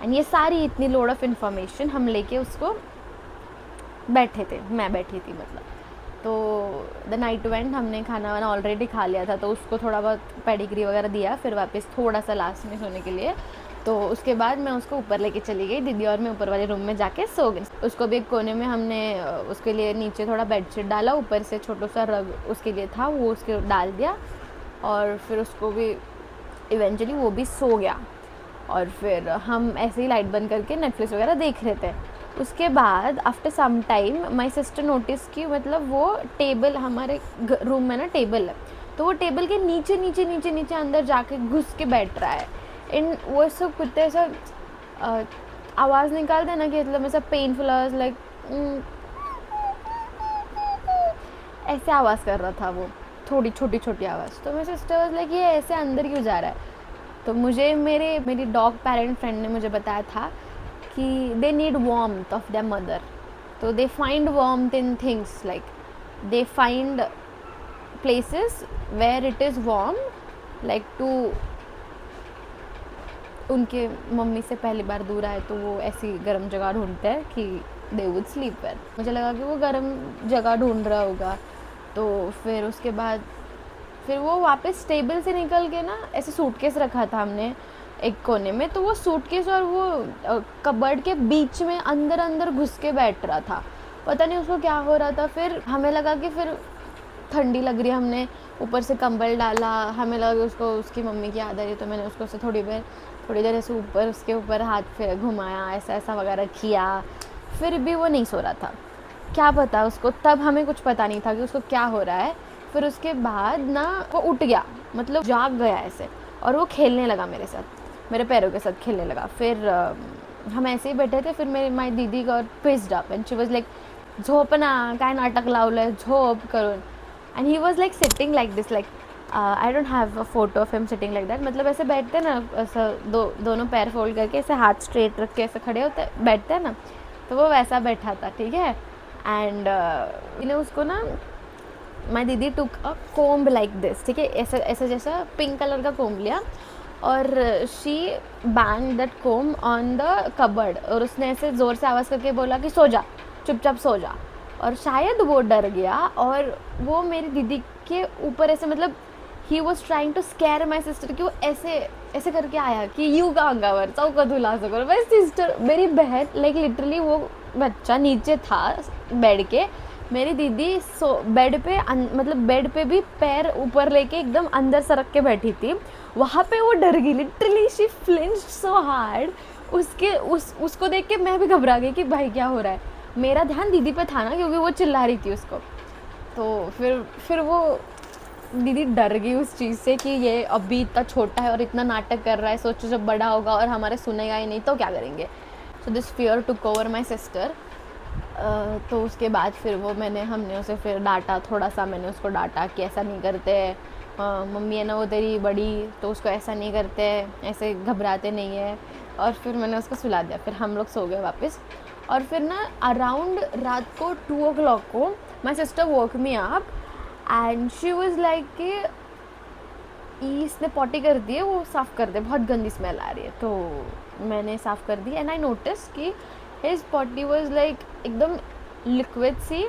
And ये सारी इतनी लोड ऑफ इन्फॉर्मेशन हम लेके उसको बैठे थे, मैं बैठी थी मतलब। तो द नाइट वेंट, हमने खाना वाना ऑलरेडी खा लिया था, तो उसको थोड़ा बहुत पेडिग्री वगैरह दिया, फिर वापस थोड़ा सा लास्ट में सोने के लिए। तो उसके बाद मैं उसको ऊपर लेके चली गई, दीदी और मैं ऊपर वाले रूम में जाके सो गई। उसको भी एक कोने में हमने उसके लिए नीचे थोड़ा बेडशीट डाला, ऊपर से छोटा सा रग उसके लिए था वो उसके डाल दिया, और फिर उसको भी इवेंचुअली वो भी सो गया। और फिर हम ऐसे ही लाइट बंद करके नेटफ्लिक्स वगैरह देख रहे थे। उसके बाद after some time my sister notice की मतलब वो टेबल, हमारे रूम में ना टेबल है, तो वो टेबल के नीचे नीचे नीचे नीचे अंदर जाके घुस के बैठ रहा है। इन वो सब कुत्ते ऐसा आवाज़ निकालते ना कि मतलब ऐसा पेनफुल आवाज़, लाइक ऐसे आवाज़ कर रहा था वो, थोड़ी छोटी छोटी आवाज़। तो मेरी सिस्टर वाज लाइक ये ऐसे अंदर क्यों जा रहा है। तो मुझे मेरी डॉग पेरेंट फ्रेंड ने मुझे बताया था कि they need warmth of their mother, तो they find warmth in things, like they find places where it is warm, like to, उनके मम्मी से पहली बार दूर आए तो वो ऐसी गर्म जगह ढूंढते हैं कि दे वुड स्लीप वेयर। मुझे लगा कि वो गर्म जगह ढूंढ रहा होगा। तो फिर उसके बाद फिर वो वापस टेबल से निकल के ना, ऐसे सूटकेस रखा था हमने एक कोने में, तो वो सूटकेस और वो कबर्ड के बीच में अंदर अंदर घुस के बैठ रहा था। पता नहीं उसको क्या हो रहा था। फिर हमें लगा कि फिर ठंडी लग रही है, हमने ऊपर से कंबल डाला, हमें लगा कि उसको उसकी मम्मी की याद आ रही है, तो मैंने उसको थोड़ी देर ऐसे ऊपर उसके ऊपर हाथ फिर घुमाया, ऐसा ऐसा वगैरह किया। फिर भी वो नहीं सो रहा था, क्या पता उसको, तब हमें कुछ पता नहीं था कि उसको क्या हो रहा है। फिर उसके बाद ना वो उठ गया, मतलब जाग गया ऐसे, और वो खेलने लगा मेरे साथ, मेरे पैरों के साथ खेलने लगा। फिर हम ऐसे ही बैठे थे, फिर मेरी माई दीदी got pissed up and she was like झोप ना, काय नाटक लावलंय, झोप करून। And he was like sitting like this, like I don't have a photo of him sitting like that, मतलब ऐसे बैठते ना, ऐसा दोनों पैर फोल्ड करके ऐसे हाथ स्ट्रेट रख के ऐसे खड़े होते बैठते हैं ना, तो वो वैसा बैठा था, ठीक है। एंड इन्हें उसको ना, माई दीदी टुक अ कोम्ब लाइक दिस, ठीक है, ऐसा ऐसा जैसा पिंक कलर का कोम्ब लिया, और she bang that comb on the cupboard, और उसने ऐसे ज़ोर से आवाज़ करके बोला कि सो जा, चुपचाप सो जा। और शायद वो डर गया, और वो मेरी दीदी के ऊपर ऐसे, मतलब he was trying to scare my sister, कि वो ऐसे ऐसे करके आया कि यू का अंगावर चौका धुला सको। मेरी सिस्टर, मेरी बहन, लाइक लिटरली वो बच्चा नीचे था बेड के, मेरी दीदी सो बेड पे मतलब बेड पे भी पैर ऊपर लेके एकदम अंदर सरक के बैठी थी। वहाँ पे वो डर गई, लिटरली शी फ्लिंच्ड सो हार्ड। उसको देख के मैं भी घबरा गई कि भाई क्या हो रहा है। मेरा ध्यान दीदी पे था ना, क्योंकि वो चिल्ला रही थी उसको। तो फिर वो दीदी डर गई उस चीज़ से कि ये अभी इतना छोटा है और इतना नाटक कर रहा है, सोचो जब बड़ा होगा और हमारे सुनेगा ही नहीं तो क्या करेंगे। So this fear took over my sister. तो उसके बाद फिर हमने उसे फिर डांटा, थोड़ा सा मैंने उसको डांटा कि ऐसा नहीं करते, मम्मी है ना वो तेरी बड़ी, तो उसको ऐसा नहीं करते, ऐसे घबराते नहीं है। और फिर मैंने उसको सुला दिया, फिर हम लोग सो गए वापस। और फिर ना अराउंड रात को 2 o'clock को my sister woke me up and she was like कि इसने पॉटी कर दी है, वो साफ़ कर दे, बहुत गंदी स्मेल आ रही है। तो मैंने साफ़ कर दी एंड आई नोटिस कि हिज पॉटी वाज लाइक एकदम लिक्विड सी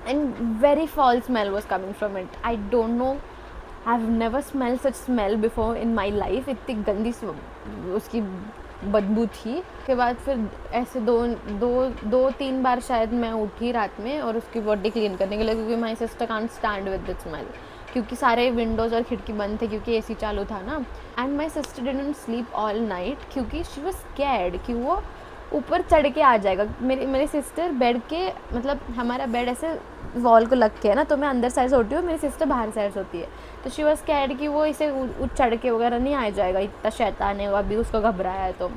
and very foul smell was coming from it. I don't know, I have never smell such smell before in my life. इतनी गंदी उसकी बदबू थी। उसके बाद फिर ऐसे दो तीन बार शायद मैं उठी रात में और उसकी बॉडी क्लीन करने के लिए, क्योंकि my sister can't stand with the smell, क्योंकि सारे विंडोज़ और खिड़की बंद थे क्योंकि एसी चालू था ना। And my sister didn't sleep all night क्योंकि शी वाज स्कैर्ड कि वो ऊपर चढ़ के आ जाएगा। मेरी सिस्टर बेड के, मतलब हमारा बेड ऐसे वॉल को लग के है ना, तो मैं अंदर साइड सोती हूँ, मेरी सिस्टर बाहर साइड सोती है। तो शी वाज स्कैर्ड कि वो इसे चढ़ के वगैरह नहीं आ जाएगा, इतना शैतान है वो, अभी उसको घबराया है। तो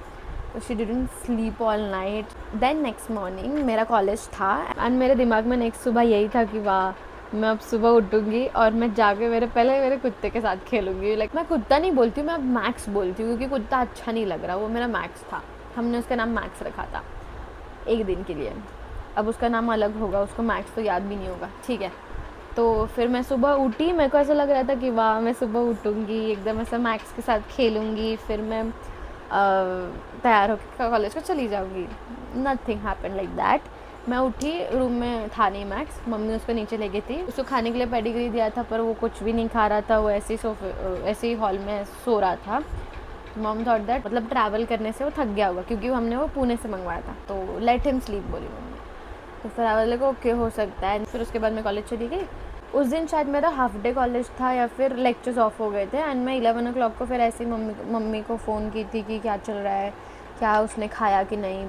she didn't sleep all night. Then next morning मेरा कॉलेज था एंड मेरे दिमाग में नेक्स्ट सुबह यही था कि वाह मैं अब सुबह उठूँगी और मैं जाके मेरे कुत्ते के साथ खेलूँगी। लाइक मैं कुत्ता नहीं बोलती हूँ, मैं अब मैक्स बोलती हूँ क्योंकि कुत्ता अच्छा नहीं लग रहा। वो मेरा मैक्स था, हमने उसका नाम मैक्स रखा था एक दिन के लिए। अब उसका नाम अलग होगा, उसको मैक्स तो याद भी नहीं होगा, ठीक है। तो फिर मैं सुबह उठी, मेरे को ऐसा लग रहा था कि वाह मैं सुबह उठूँगी एकदम ऐसा मैक्स के साथ खेलूँगी। फिर मैं तैयार होकर कॉलेज को चली जाऊँगी। Nothing happen like that. मैं उठी, रूम में था नहीं मैक्स, मम्मी उसको नीचे ले गई थी। उसको खाने के लिए पेडिग्री दिया था पर वो कुछ भी नहीं खा रहा था, वो ऐसे ही हॉल में सो रहा था। मॉम थॉट दैट मतलब ट्रैवल करने से वो थक गया होगा, क्योंकि हमने वो पुणे से मंगवाया था, तो लेट हिम स्लीप बोली मम्मी। तो फिर आई वाज लाइक ओके हो सकता है। फिर उसके बाद मैं कॉलेज चली गई। उस दिन शायद मेरा हाफ डे कॉलेज था या फिर लेक्चर्स ऑफ हो गए थे, एंड मैं 11 o'clock को फिर ऐसे ही मम्मी को फ़ोन की थी कि क्या चल रहा है, क्या उसने खाया कि नहीं।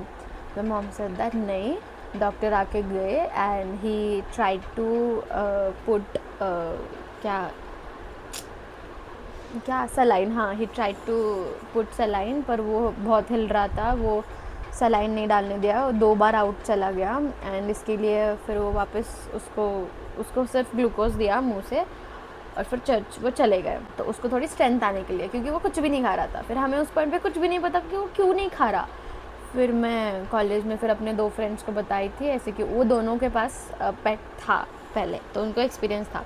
तो मॉम सेड दैट नहीं, डॉक्टर आके गए and he tried to put क्या क्या सलाइन, हाँ he tried to put saline, पर वो बहुत हिल रहा था, वो सलाइन नहीं डालने दिया, 2 बार आउट चला गया। एंड इसके लिए फिर वो वापस उसको सिर्फ ग्लूकोज दिया मुंह से, और फिर चर्च वो चले गए। तो उसको थोड़ी स्ट्रेंथ आने के लिए, क्योंकि वो कुछ भी नहीं खा रहा था। फिर हमें उस पॉइंट पे कुछ भी नहीं पता कि वो क्यों नहीं खा रहा। फिर मैं कॉलेज में फिर अपने 2 फ्रेंड्स को बताई थी ऐसे कि वो दोनों के पास पेट था पहले, तो उनको एक्सपीरियंस था।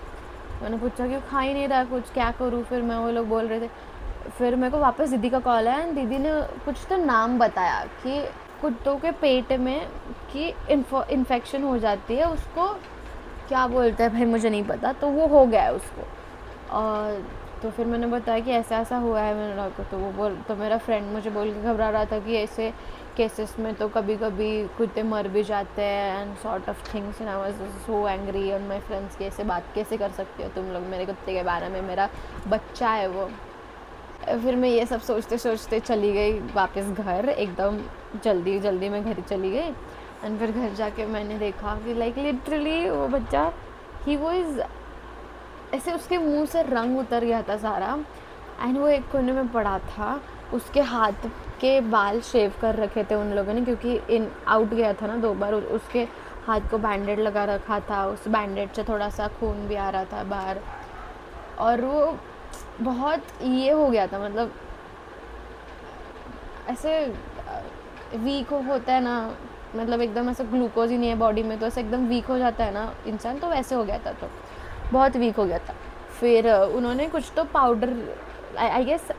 मैंने पूछा कि वो खा ही नहीं रहा कुछ, क्या करूँ। फिर मैं वो लोग बोल रहे थे। फिर मेरे को वापस दीदी का कॉल आया, दीदी ने कुछ तो नाम बताया कि कुत्तों के पेट में कि इन्फेक्शन हो जाती है, उसको क्या बोलते हैं भाई मुझे नहीं पता, तो वो हो गया है उसको। और तो फिर मैंने बताया कि ऐसा ऐसा हुआ है मेरा को। तो मेरा फ्रेंड मुझे बोल के घबरा रहा था कि ऐसे केसेस में तो कभी कभी कुत्ते मर भी जाते हैं and sort of things. And I was so angry on my friends कि ऐसे बात कैसे कर सकते हो तुम लोग मेरे कुत्ते के बारे में, मेरा बच्चा है वो। फिर मैं ये सब सोचते सोचते चली गई वापस घर, एकदम जल्दी जल्दी मैं घर चली गई। एंड फिर घर जाके मैंने देखा कि लाइक लिटरली वो बच्चा ही वाज ऐसे, उसके मुंह से रंग उतर गया था सारा, एंड वो एक कोने में पड़ा था। उसके हाथ के बाल शेव कर रखे थे उन लोगों ने, क्योंकि इन आउट गया था ना 2 बार। उसके हाथ को बैंडेड लगा रखा था, उस बैंडेड से थोड़ा सा खून भी आ रहा था बाहर, और वो बहुत ये हो गया था, मतलब ऐसे वीक होता है ना, मतलब एकदम ऐसे ग्लूकोज ही नहीं है बॉडी में, तो ऐसे एकदम वीक हो जाता है ना इंसान, तो वैसे हो गया था, तो बहुत वीक हो गया था। फिर उन्होंने कुछ तो पाउडर, आई गेस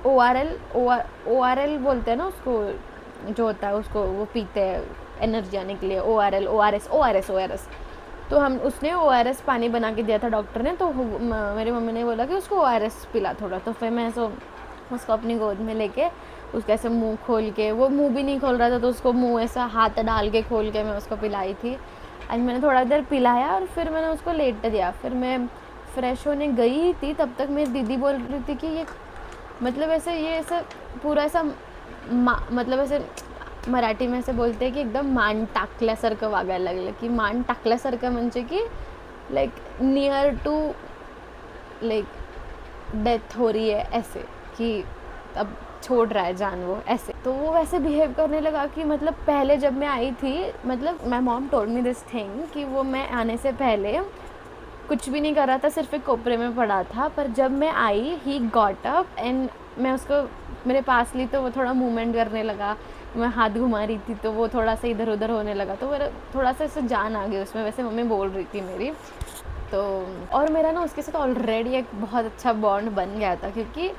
ORL बोलते हैं ना उसको, जो होता है उसको वो पीते हैं एनर्जी आने के लिए, ORS। तो हम उसने ORS पानी बना के दिया था डॉक्टर ने, तो मेरी मम्मी ने बोला कि उसको ORS पिला थोड़ा। तो फिर मैं उसको अपनी गोद में लेके उसका ऐसे मुंह खोल के, वो मुंह भी नहीं खोल रहा था, तो उसको मुंह ऐसा हाथ डाल के खोल के मैं उसको पिलाई थी। एंड मैंने थोड़ा देर पिलाया और फिर मैंने उसको लेट दिया। फिर मैं फ्रेश होने गई थी, तब तक मेरी दीदी बोल रही थी कि ये मतलब ऐसे ये ऐसे पूरा ऐसा मतलब ऐसे मराठी में ऐसे बोलते हैं की एकदम मान टाकल्यासारखं वागायला लागलं, की मान टाकल्यासारखं म्हणजे की like near to like death हो रही है, ऐसे कि अब छोड़ रहा है जान वो, ऐसे। तो वो वैसे बिहेव करने लगा कि मतलब पहले जब मैं आई थी, मतलब my mom told me this thing कि वो मैं आने से पहले कुछ भी नहीं कर रहा था, सिर्फ एक कोपरे में पड़ा था। पर जब मैं आई ही गॉट अप एंड मैं उसको मेरे पास ली, तो वो थोड़ा मूवमेंट करने लगा। मैं हाथ घुमा रही थी तो वो थोड़ा सा इधर उधर होने लगा, तो मेरा थोड़ा सा ऐसे जान आ गई उसमें, वैसे मम्मी बोल रही थी मेरी। तो और मेरा ना उसके साथ ऑलरेडी एक बहुत अच्छा बॉन्ड बन गया था, क्योंकि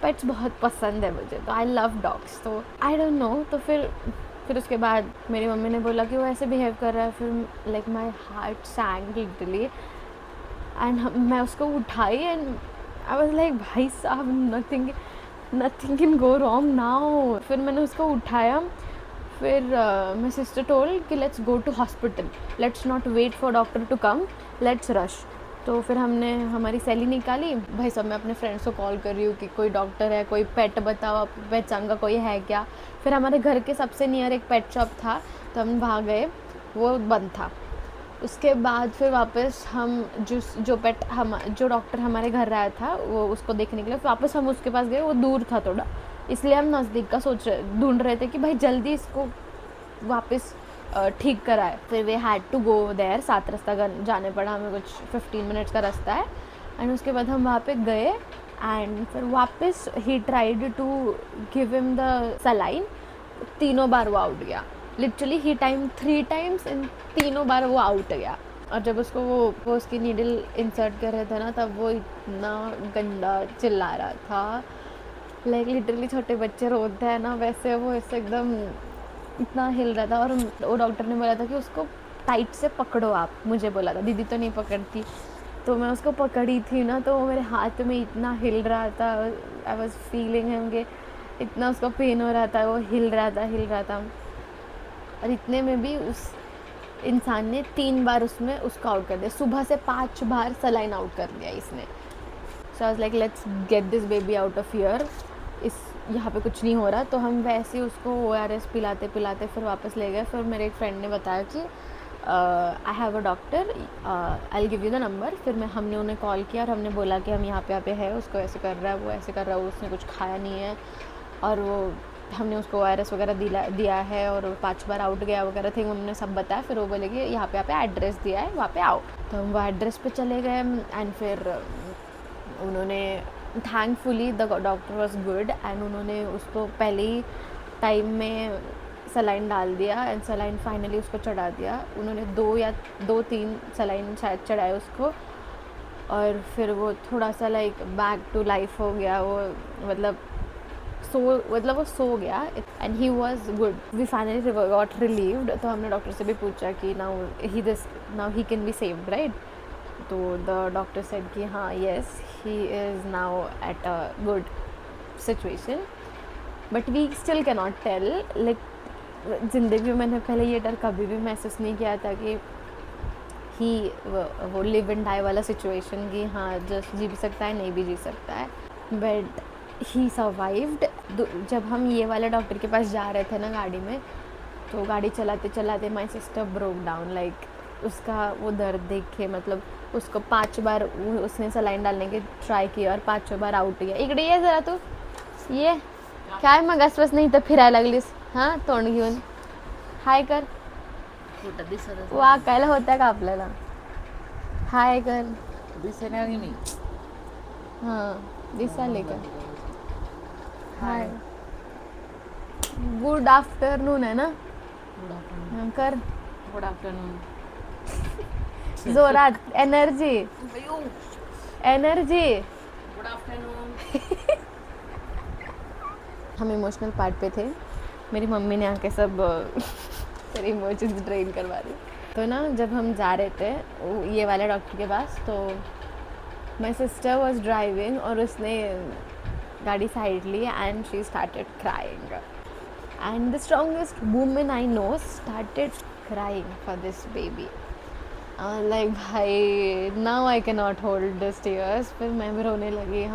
पेट्स बहुत पसंद है मुझे, तो आई लव डॉग्स। तो आई डोंट नो। तो फिर उसके बाद मेरी मम्मी ने बोला कि वो ऐसे बिहेव कर रहा है। फिर like my heart sank literally, and मैं उसको उठाई एंड आई वाज लाइक भाई साहब nothing can go wrong now. फिर मैंने उसको उठाया। फिर माई सिस्टर टोल्ड कि let's go to hospital, let's not wait for doctor to come, let's rush. तो फिर हमने हमारी सैली निकाली। भाई साहब मैं अपने फ्रेंड्स को कॉल कर रही हूँ कि कोई डॉक्टर है, कोई पेट बताओ, आप पहचान का कोई है क्या। फिर हमारे घर के सबसे नियर एक पेट शॉप था, तो हम वहाँ गए, वो बंद था। उसके बाद फिर वापस हम जो डॉक्टर हमारे घर आया था वो उसको देखने के लिए वापस हम उसके पास गए। वो दूर था थोड़ा, इसलिए हम नज़दीक का ढूंढ रहे थे कि भाई जल्दी इसको वापस ठीक कराए। फिर वे हैड टू गो देयर, 7 रास्ता जाने पड़ा हमें, कुछ 15 मिनट्स का रास्ता है। एंड उसके बाद हम वहाँ पे गए एंड फिर वापस he tried to give him the saline. 3 बार वो आउट गया, लिटरली ही टाइम 3 टाइम्स इन 3 बार वो आउट गया। और जब उसको वो उसकी नीडल इंसर्ट कर रहे थे ना, तब वो इतना गंदा चिल्ला रहा था, लाइक लिटरली छोटे बच्चे रोते हैं ना, वैसे वो ऐसे एकदम इतना हिल रहा था। और वो डॉक्टर ने बोला था कि उसको टाइट से पकड़ो आप, मुझे बोला था, दीदी तो नहीं पकड़ती। तो मैं उसको पकड़ी थी ना, तो वो मेरे हाथ में इतना हिल रहा था, आई वॉज फीलिंग हिम कि इतना उसको पेन हो रहा था, वो हिल रहा था। और इतने में भी उस इंसान ने 3 बार उसमें उसको आउट कर दिया, सुबह से 5 बार सलाइन आउट कर दिया इसने। So I was like let's get this baby out of here, इस यहाँ पे कुछ नहीं हो रहा। तो हम वैसे ही उसको ORS पिलाते पिलाते फिर वापस ले गए। फिर मेरे एक फ्रेंड ने बताया कि I have a doctor, I will give you the number. फिर हमने उन्हें कॉल किया और हमने बोला कि हम यहाँ पे है, उसको ऐसे कर रहा है, वो ऐसे कर रहा है, उसने कुछ खाया नहीं है, और वो हमने उसको ORS वगैरह दिया है, और 5 बार आउट गया वगैरह थे, उन्होंने सब बताया। फिर वो बोले कि यहाँ पे एड्रेस दिया है, वहाँ पे आओ। तो हम वो एड्रेस पे चले गए एंड फिर उन्होंने, thankfully the doctor was good, and उन्होंने उसको पहले ही टाइम में सलाइन डाल दिया एंड सलाइन फाइनली उसको चढ़ा दिया। उन्होंने 2 या 3 सलाइन शायद चढ़ाए उसको, और फिर वो थोड़ा सा लाइक बैक टू लाइफ हो गया। वो मतलब वो सो गया and he was good. We finally got relieved. तो हमने डॉक्टर से भी पूछा कि now he can be saved right. तो द डॉक्टर सेड कि हाँ yes he is now at a good situation, but we still cannot tell. Like ज़िंदगी में मैंने पहले ये डर कभी भी महसूस नहीं किया था कि वो लिव एंड डाई वाला सिचुएशन, कि हाँ जस्ट जी भी सकता है, नहीं भी जी सकता है, बट ही सर्वाइव्ड। जब हम ये वाले डॉक्टर के पास जा रहे थे ना गाड़ी में, तो गाड़ी चलाते चलाते my sister broke down. Like उसका वो दर्द देख के, मतलब उसको 5 बार उसने सलाइन डालने की ट्राई किया और 5 बार आउट गया। इकडे ये जरा तू, ये काय मगास बस नाही तर फिरायला लागलीस, हां तोंड घेऊन हाय कर, वाकायला होत्या का आपल्याला, हाय कर, हां दिसाले का, हाय गुड आफ्टरनून है ना, हाँ, कर गुड आफ्टरनून। जोरात, एनर्जी एनर्जी। Good afternoon. हम इमोशनल पार्ट पे थे, मेरी मम्मी ने आके सब तेरे इमोशंस ड्रेन करवा दी। तो ना जब हम जा रहे थे ये वाले डॉक्टर के पास, तो माई सिस्टर वॉज ड्राइविंग और उसने गाड़ी साइड ली and she started crying, and the strongest woman I know started crying for this baby. Like भाई now I can not hold this tears. फिर मैं भी रोने लगी।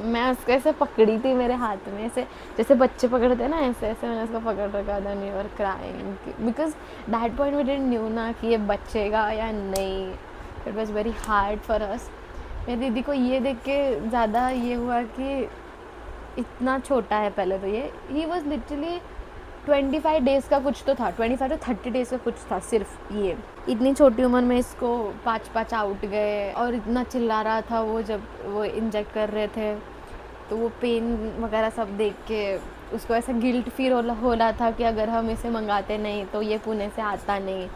मैं उसको ऐसे पकड़ी थी मेरे हाथ में, ऐसे जैसे बच्चे पकड़ते हैं ना, ऐसे ऐसे मैंने उसको पकड़ रखा था। न्यू और crying because that point we didn't knew ना कि ये बचेगा या नहीं। It was very hard for us. मेरी दीदी को ये देख के ज़्यादा ये हुआ कि इतना छोटा है। पहले तो ये ही वॉज लिटरली 25 डेज़ का कुछ तो था, 25 to 30 डेज़ का कुछ था सिर्फ। ये इतनी छोटी उम्र में इसको 5 आउट गए, और इतना चिल्ला रहा था वो जब वो इंजेक्ट कर रहे थे। तो वो पेन वगैरह सब देख के उसको ऐसा गिल्ट फील हो रहा था कि अगर हम इसे मंगाते नहीं तो ये पुणे से आता नहीं,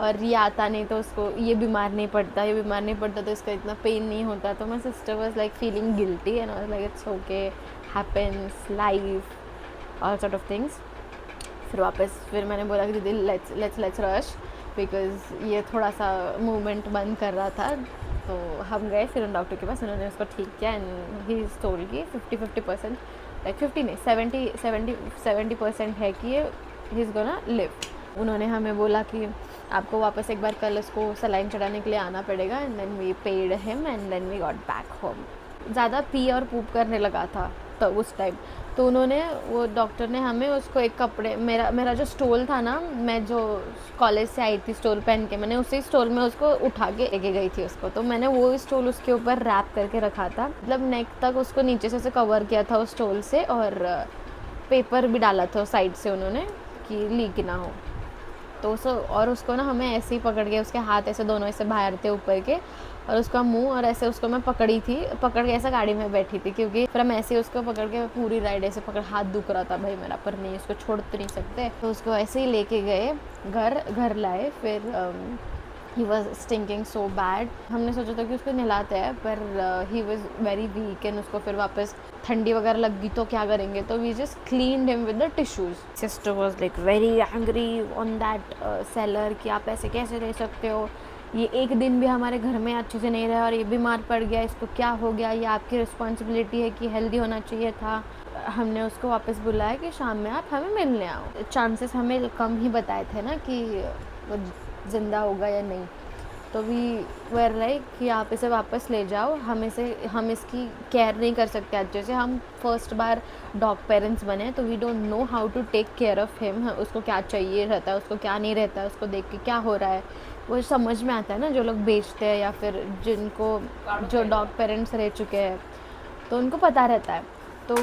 और ये आता नहीं तो उसको ये बीमार नहीं पड़ता तो इसका इतना पेन नहीं होता। तो my sister was like feeling guilty and I was like it's okay, happens, life, all sort of things. फिर मैंने बोला कि दीदी लेट्स रश, बिकॉज ये थोड़ा सा मूवमेंट बंद कर रहा था। तो हम गए फिर उन डॉक्टर के पास, उन्होंने उसको ठीक किया एंड ही टोल्ड कि 50% लाइक 50 नहीं 70% है कि ये ही इज़ गोना लिव। उन्होंने हमें बोला कि आपको वापस एक बार कल उसको सलाइन चढ़ाने के लिए आना पड़ेगा, and then we paid him and then we got back home. ज़्यादा पी और पूप करने लगा था तो उस टाइम। तो वो डॉक्टर ने हमें उसको एक कपड़े, मेरा जो स्टोल था ना, मैं जो कॉलेज से आई थी स्टोल पहन के, मैंने उसी स्टोल में उसको उठा के लेके गई थी उसको। तो मैंने वो स्टोल उसके ऊपर रैप करके रखा था, मतलब नेक तक उसको नीचे से कवर किया था उस स्टोल से, और पेपर भी डाला था साइड से उन्होंने कि लीक ना हो। तो और उसको ना हमें ऐसे ही पकड़ के, उसके हाथ ऐसे दोनों ऐसे बाहर थे ऊपर के, और उसका मुंह, और ऐसे उसको मैं पकड़ के ऐसे गाड़ी में बैठी थी, क्योंकि फिर हम ऐसे ही उसको पकड़ के पूरी राइड ऐसे हाथ दुख रहा था भाई मेरा, पर नहीं उसको छोड़ तो नहीं सकते। तो उसको ऐसे ही लेके गए घर लाए। फिर he was stinking so bad. हमने सोचा था कि उसको नहलाते हैं, पर he was very weak and उसको फिर वापस ठंडी वगैरह लग गई तो क्या करेंगे, तो we just cleaned him with the tissues. Sister was like very angry on that seller कि आप ऐसे कैसे ले सकते हो, ये एक दिन भी हमारे घर में अच्छे से नहीं रहा और ये बीमार पड़ गया, इसको क्या हो गया, ये आपकी रिस्पॉन्सिबिलिटी है कि हेल्दी होना चाहिए था। हमने उसको वापस बुलाया कि शाम में आप हमें मिलने आओ। चांसेस हमें कम ही बताए थे ना कि वो ज़िंदा होगा या नहीं, तो वी वर लाइक कि आप इसे वापस ले जाओ, हम इसकी केयर नहीं कर सकते अच्छे से, हम फर्स्ट बार डॉग पेरेंट्स बने तो we don't know how to take care of him. उसको क्या चाहिए रहता है, उसको क्या नहीं रहता है, उसको देख के क्या हो रहा है वो समझ में आता है ना। जो लोग बेचते हैं या फिर जो डॉग पेरेंट्स रह चुके हैं तो उनको पता रहता है। तो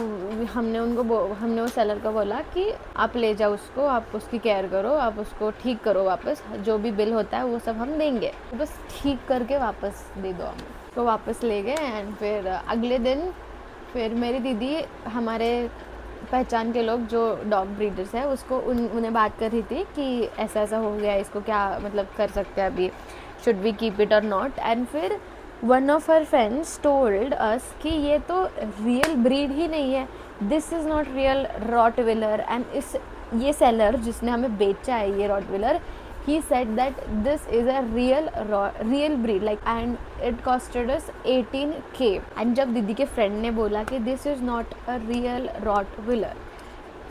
हमने वो सेलर को बोला कि आप ले जाओ उसको, आप उसकी केयर करो, आप उसको ठीक करो, वापस जो भी बिल होता है वो सब हम देंगे, तो बस ठीक करके वापस दे दो हमें। तो वापस ले गए एंड फिर अगले दिन फिर मेरी दीदी हमारे पहचान के लोग जो डॉग ब्रीडर्स है उसको उन्हें बात कर रही थी कि ऐसा ऐसा हो गया, इसको क्या मतलब कर सकते हैं अभी, शुड वी कीप इट और नॉट। एंड फिर one of her friends told us कि ये तो रियल ब्रीड ही नहीं है, this is not real Rottweiler. And ये सेलर जिसने हमें बेचा है ये Rottweiler, he said that this is a real breed like and it costed us 18K। and जब दीदी के फ्रेंड ने बोला कि this is not a real rottweiler,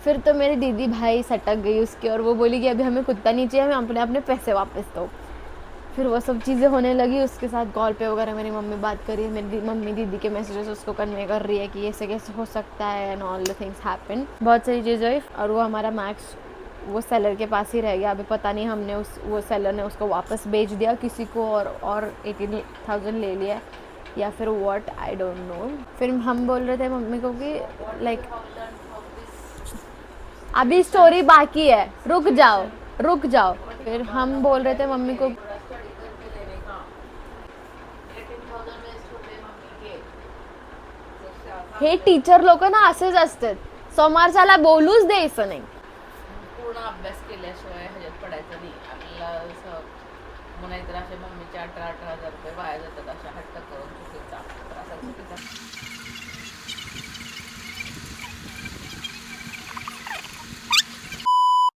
फिर तो मेरी दीदी भाई सटक गई उसकी और वो बोली कि अभी हमें कुत्ता नहीं चाहिए, हमें अपने पैसे वापस दो। फिर वो सब चीज़ें होने लगी, उसके साथ कॉल पे वगैरह मेरी मम्मी बात कर रही है, मेरी मम्मी दीदी के मैसेजेस उसको कन्वे कर रही है कि ऐसे कैसे हो सकता है and all the things happen. बहुत सारी चीज़ें हुई और वो हमारा मैक्स वो सेलर के पास ही रह गया। अभी पता नहीं हमने वो सेलर ने उसको वापस बेच दिया किसी को और 18,000 ले लिया या फिर व्हाट, आई डोंट नो। फिर हम बोल रहे थे मम्मी को कि लाइक अभी स्टोरी बाकी है, रुक जाओ। फिर हम बोल रहे थे मम्मी को हे टीचर लोक ना असेच असतात, समोरच्याला बोलूच द्यायचं नाही। पूर्ण अभ्यास केल्याशिवाय ह्याच्यात पडायचं नाही आपल्याला। असं म्हणायचं अशा मम्मीचे 18,000 रुपये वाया जातात अशा हट्ट करून, चुकीचा असा चुकीचा।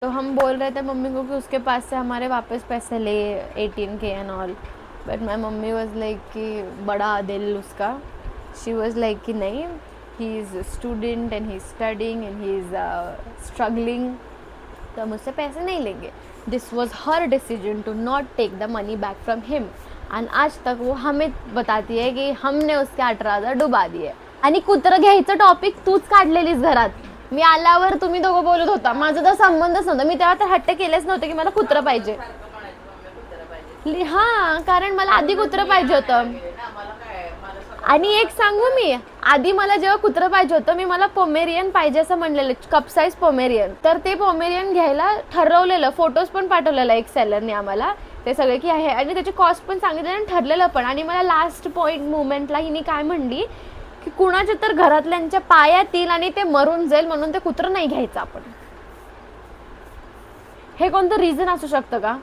तो हम बोल रहे थे मम्मी को कि उसके पास से हमारे वापस पैसे ले 18K and all, but my mummy was like कि बड़ा दिल उसका, शी वॉज लाइक कि नहीं, he is student and he is studying and he is struggling, तो हम उससे पैसे नहीं लेंगे। This was her decision to not take the money back from him. आणि आज तक वो हमें बताती है की हमने उसके 18,000 डुबा दिए। आणि कुत्रं घ्यायचं टॉपिक तूच काढलेलीस घरात, मी आल्यावर तुम्ही दोघं बोलत होता, माझा तर संबंधच नव्हता, मी तेव्हा तर हट्ट केलेच नव्हते की मला कुत्रं पाहिजे। हां, कारण मला आधी कुत्रं पाहिजे होतं। आणि एक सांगू मी, आधी मला जेव्हा कुत्रं पाहिजे होतं मला पोमेरियन पाहिजे असं म्हणलेलं, कप साईज पोमेरियन, तर ते पोमेरियन घ्यायला ठरवलेलं, फोटोज पण पाठवलेला एक सेलरने आम्हाला ते सगळे की आहे आणि त्याची कॉस्ट पण सांगितलं आणि ठरलेलं पण। आणि मला लास्ट पॉईंट मुवमेंटला हिने काय म्हणली की कुणाच्या तर घरातल्यांच्या पायात येईल आणि ते मरून जाईल म्हणून ते कुत्रं नाही घ्यायचं आपण। हे कोणतं रिझन असू शकतं का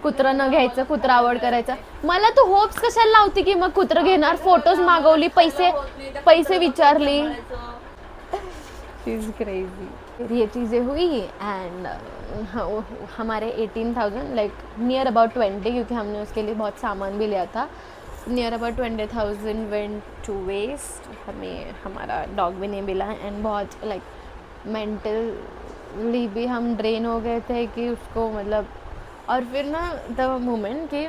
कुत्रं न घ्यायचं, कुत्रं अवॉइड करायचं? मला तू होप्स कशाला लावती की मग कुत्रं घेणार, फोटोज मागवली, पैसे विचारली, शी इज क्रेजी। ये चीज़ें हुई एंड हमारे 18,000 लाइक नियर अबाउट 20, क्योंकि हमने उसके लिए बहुत सामान भी लिया था, near about 20,000 went to waste. हमें हमारा डॉग भी नहीं मिला एंड बहुत लाइक मेंटली भी हम ड्रेन हो गए थे कि उसको मतलब। और फिर ना द मोमेंट कि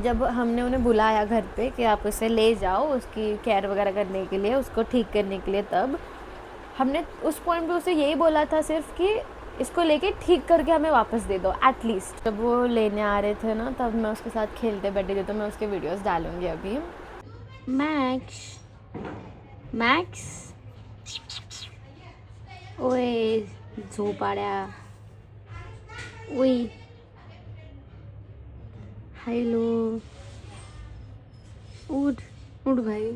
जब हमने उन्हें बुलाया घर पे कि आप उसे ले जाओ उसकी केयर वगैरह करने के लिए, उसको ठीक करने के लिए, तब हमने उस पॉइंट पे उसे यही बोला था सिर्फ कि इसको लेके ठीक करके हमें वापस दे दो एटलीस्ट। जब वो लेने आ रहे थे ना तब मैं उसके साथ खेलते बैठे थे, तो मैं उसके वीडियोस डालूंगी अभी। मैक्स ओए झोपाड्या, ओय हॅलो, उठ भाई,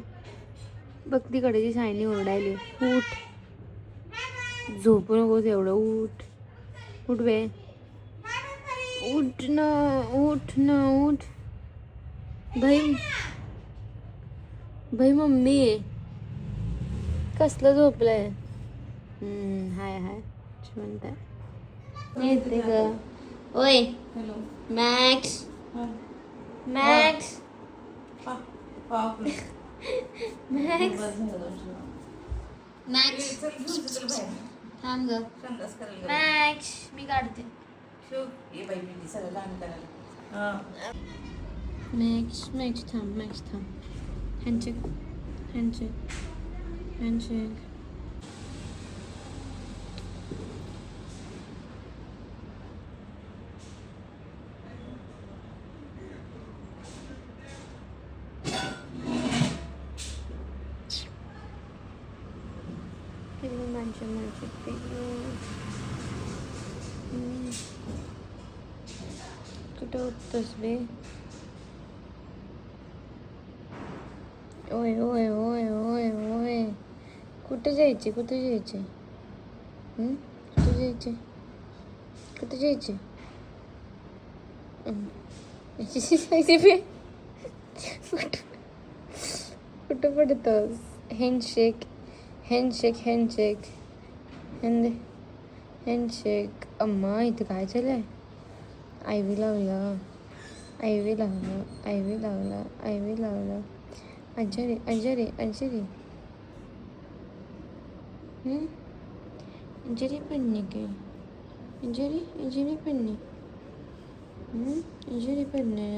बघ तिकडची शायनी ओरडायली, उठ, झोपू नकोस एवढं, उठ बे, उठ ना, उठ ना, उठ. भाई भाई मम्मी कसलं झोपलंय. हाय हाय म्हणताय येते ग. ओय मॅक्स मॅक्स मॅक्स मॅक्स थांब ग. मॅक्स मी काढते. मॅक्स मॅक्स थांब, मॅक्स थांब. Handshake handshake handshake. कुठं उठतोस बे. ओय ओय ओय ओय ओय. कुठे जायचे, कुठे जायचे, कुठे जायचे, कुठे जायचे. कुठं पडतोस. Handshake handshake handshake handshake. अम्मा इथं काय चाललंय. आयवी लावलं, आयवी लावलं, आयवी लावलं, आयवी लावलं. अंजरी अंजरी अंजरी अंजरी पडणे काय. अंजरी अंजरी पडणे. अंजरी पडणे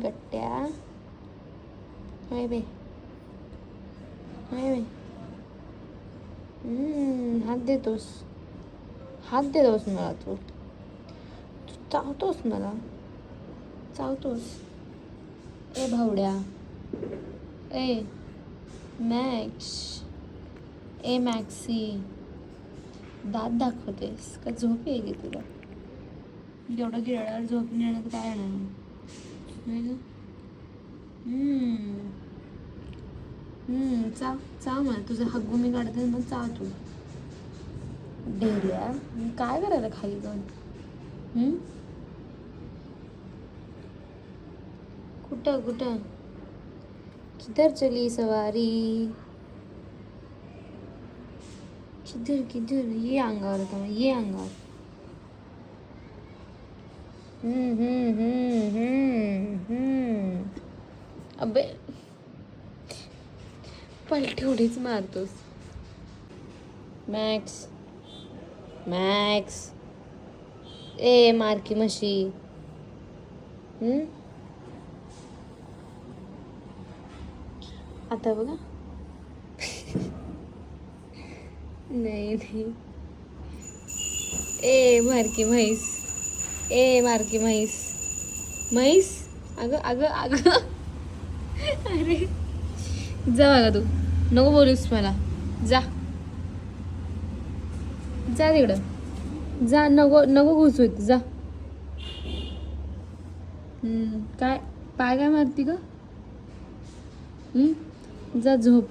गट्ट्या. हाय बे हाय बे. हात देतोस, हात देतोस मला. तू चावतोस मला, चावतोस. ए भावड्या. ए मॅक्स, ए मॅक्सी. दात दाखवतेस का. झोप आहे गे तुला. एवढं गिळावर झोप नेण्यात काय येणार. चाव चाव मला. तुझं हग्गू मी काढते मग चाव तू. ढेल्या काय करायला खाली जाऊन. कुठं कुठं किधर चली सवारी. किधर किधर. ये अंगावर होता, ये अंगावर. अबे पलटी उडीच मारतोस. Max max. ए मारकी म्हशी. आता बघा. नाही नाही. ए मारकी म्हैस, ए मारकी म्हैस, म्हैस. अगं अगं अगं. अरे जा बघा तू. नको बोलूस मला. जा जा तिकडं जा. नको नको घुसू इथं. जा. काय पाय काय मारती का. जा झोप.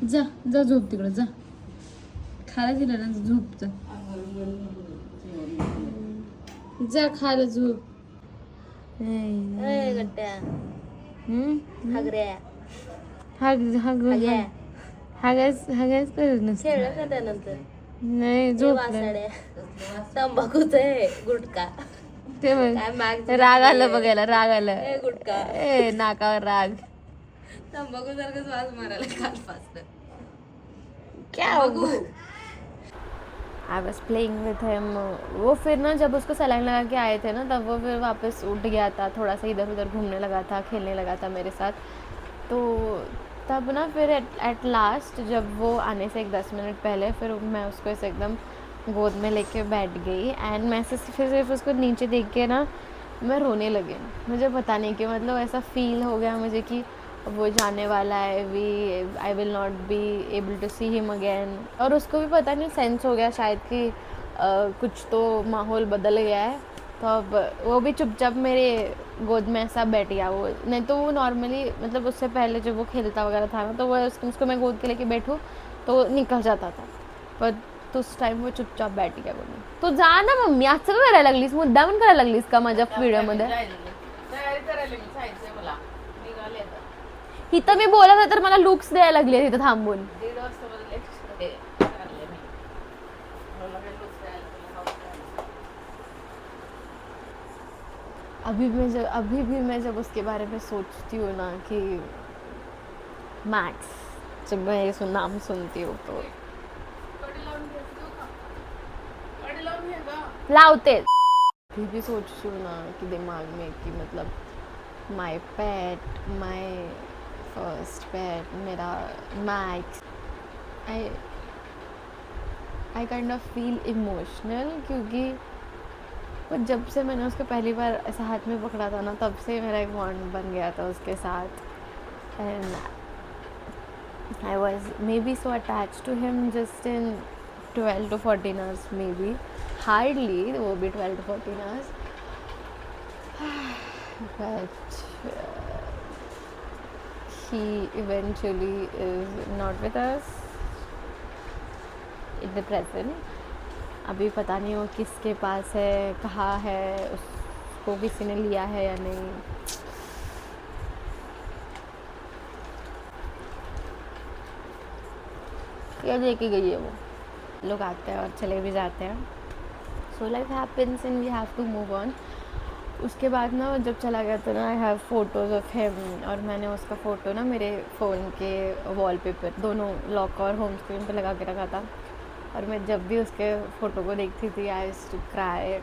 जा जा झोप तिकडं जा. खायला दिलं ना झोप. जा खायला झोप. गट्ट्या. हागायच करत नसतं. नाही झोपलं. तंबाखूच आहे गुटखा. ते राग आलं बघायला. राग आलं. गुटखा. ए नाकावर राग. तंबाखू सारखंच वास मारायला कालपासून. क्या I was playing with him. वो फिर ना जब उसको सलाइन लगा के आए थे ना तब वो फिर वापस उठ गया था. थोड़ा सा इधर उधर घूमने लगा था, खेलने लगा था मेरे साथ. तो तब ना फिर एट लास्ट जब वो आने से एक 10 मिनट पहले फिर मैं उसको ऐसे एकदम गोद में लेके बैठ गई. एंड मैं फिर सिर्फ उसको नीचे देख के ना मैं रोने लगी. मुझे पता नहीं कि मतलब ऐसा फील हो गया मुझे कि वो जाने वाला है. I will not be able to see him again. और उसको भी पता नहीं सेंस हो गया शायद कि कुछ तो माहौल बदल गया है. तो अब वो भी चुपचाप मेरे गोद में ऐसा बैठ गया. वो नहीं तो वो नॉर्मली मतलब उससे पहले जब वो खेलता वगैरह था ना तो वो उसको मैं गोद के लेके बैठूँ तो वो निकल जाता था. पर तो उस टाइम वो चुपचाप बैठ गया बोलून तो जा ना मम्मी आज सगळं करायला लागलीस मुद्दामून करायला लागलीस का माझ्या व्हिडिओमध्ये तयारी करायला मी सांगितलंय मला निघाले आता इथं मी बोलत आहे तर मला लुक्स द्यायला लागले तिथं थांबून 1:30 वाजता मला लेक्चर काढले मी मला काही लूज द्यायला तुला हाऊस द्यायला. अभी भी मैं जब उसके बारे में सोचती हूँ ना कि मैक्स जब मैं ये नाम सुनती हूँ तो कडी लावून घ्यायचं का कडी लावून घे का लावते अभी भी सोचती हूँ ना कि दिमाग में कि मतलब माय पेट माय फर्स्ट पेट मेरा max I kind of feel emotional क्योंकि वो जब से मैंने उसको पहली बार ऐसा हाथ में पकड़ा था ना तब से मेरा एक बॉन्ड बन गया था उसके साथ and I was maybe so attach to him just in 12 to 14 hours maybe hardly वो भी 12 to 14 hours but he eventually is not with us in the present अभी पता नहीं वो किसके पास है कहाँ है उसको किसी ने लिया है या नहीं या लेके गई है वो लोग आते हैं और चले भी जाते हैं so life happens and we have to move on उसके बाद ना जब चला गया तो ना I have photos of him और मैंने उसका फ़ोटो ना मेरे फ़ोन के वॉलपेपर दोनों लॉक और होम स्क्रीन पे लगा के रखा था और मैं जब भी उसके फ़ोटो को देखती थी आई यूज्ड टू क्राई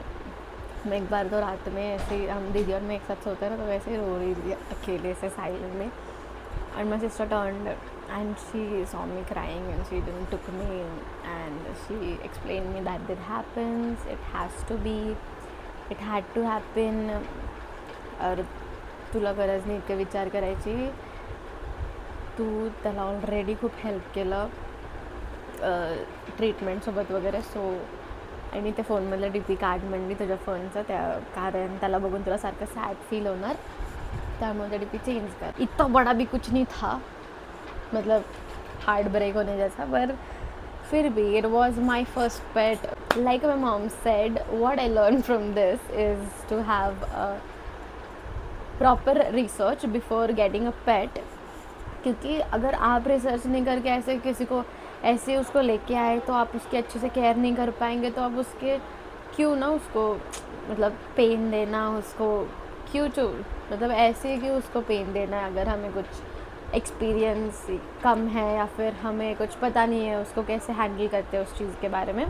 मैं एक बार तो रात में ऐसे ही हम दीदी और मैं एक साथ सोते हैं ना तो वैसे ही रो रही थी अकेले से silently and my sister turned and she saw me crying and she didn't took me and she explained me that it happens it has to be it had to happen और तुला गरज नाही इतके विचार करायची तू त्याला ऑलरेडी खूप हेल्प केलं ट्रीटमेंटसोबत वगैरे सो आणि ते फोनमधलं डी पी कार्ड म्हणली तुझ्या फोनचं त्या कारण त्याला बघून तुला सारखं सॅड फील होणार त्यामुळे डी पी चेंज कर इतना बड़ा भी कुछ नहीं था मतलब हार्ट ब्रेक होने जैसा पर फिर भी it was my first pet like my mom said what I learn from this is to have a proper research before getting a pet क्योंकि अगर आप रिसर्च नहीं करके ऐसे किसी को ऐसे उसको लेके आए तो आप उसकी अच्छे से केयर नहीं कर पाएंगे तो आप उसके क्यों ना उसको मतलब पेन देना उसको क्यों मतलब ऐसे कि उसको पेन देना है अगर हमें कुछ एक्सपीरियंस कम है या फिर हमें कुछ पता नहीं है उसको कैसे हैंडल करते हैं उस चीज़ के बारे में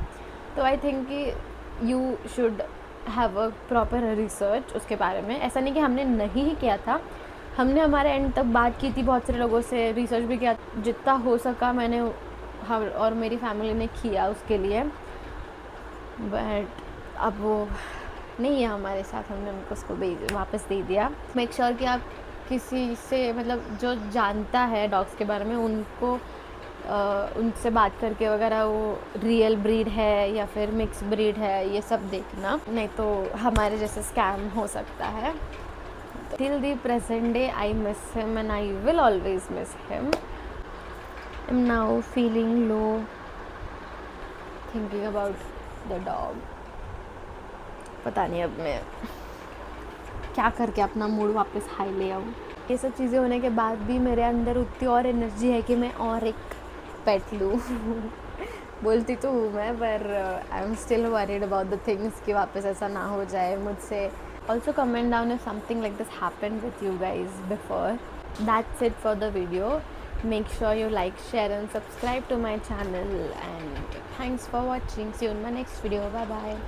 तो आई थिंक कि you should have a proper research उसके बारे में ऐसा नहीं कि हमने नहीं ही किया था हमने हमारे एंड तक बात की थी बहुत सारे लोगों से रिसर्च भी किया जितना हो सका मैंने हम और मेरी फैमिली ने किया उसके लिए बट अब वो नहीं है हमारे साथ हमने उनको उसको वापस दे दिया मेक श्योर कि आप किसी से मतलब जो जानता है डॉग्स के बारे में उनको उनसे बात करके वगैरह वो रियल ब्रीड है या फिर मिक्स ब्रीड है ये सब देखना नहीं तो हमारे जैसे स्कैम हो सकता है till the present day I miss him and I will always miss him I am now feeling low thinking about the dog पता नहीं अब मैं क्या करके अपना मूड वापस हाई ले आऊँ ये सब चीज़ें होने के बाद भी मेरे अंदर उतनी और एनर्जी है कि मैं और एक पेट लूँ बोलती तो हूँ मैं पर I am still worried about the things कि वापस ऐसा ना हो जाए मुझसे also comment down if something like this happened with you guys before that's it for the video make sure you like share and subscribe to my channel and thanks for watching see you in my next video bye bye